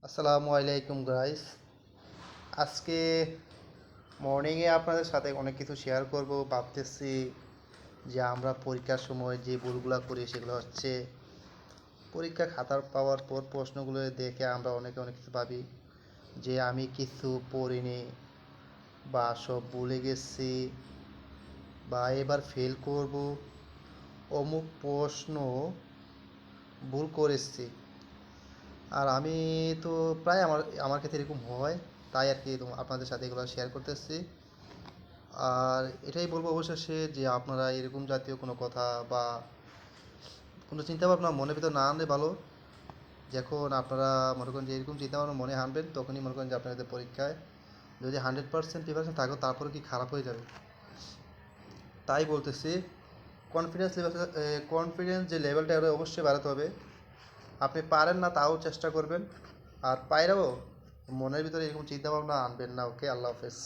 আসসালামু আলাইকুম গাইস। আজকে মর্নিংয়ে আপনাদের সাথে অনেক কিছু শেয়ার করব ভাবতেছি যে আমরা পরীক্ষার সময় যে ভুলগুলো করি সেগুলো হচ্ছে পরীক্ষা খাতার পাওয়ার পর প্রশ্নগুলো দেখে আমরা অনেকে অনেক কিছু ভাবি যে আমি কিছু পড়িনি বা সব ভুলে গেছি বা এবার ফেল করব, অমুক প্রশ্ন ভুল করেছি। আর আমি তো প্রায় আমার আমার ক্ষেত্রে এরকম হয়, তাই আর কি আপনাদের সাথে এগুলো শেয়ার করতেছি। আর এটাই বলবো অবশেষে যে আপনারা এরকম জাতীয় কোনো কথা বা কোনো চিন্তাভাবনা মনের ভিতর না আনলে ভালো। যখন আপনারা মনে করেন যে এরকম চিন্তাভাবনা মনে আনবেন তখনই মনে করেন যে আপনাদের পরীক্ষায় যদি 100% প্রিপারেশন থাকো তারপরে কি খারাপ হয়ে যাবে। তাই বলতেছি কনফিডেন্স যে লেভেলটা এটা অবশ্যই বাড়াতে হবে। আপনি পারেন না তাও চেষ্টা করবেন, আর পাইরাও মনের ভিতরে এরকম চিন্তাভাবনা আনবেন না। ওকে, আল্লাহ হাফেজ।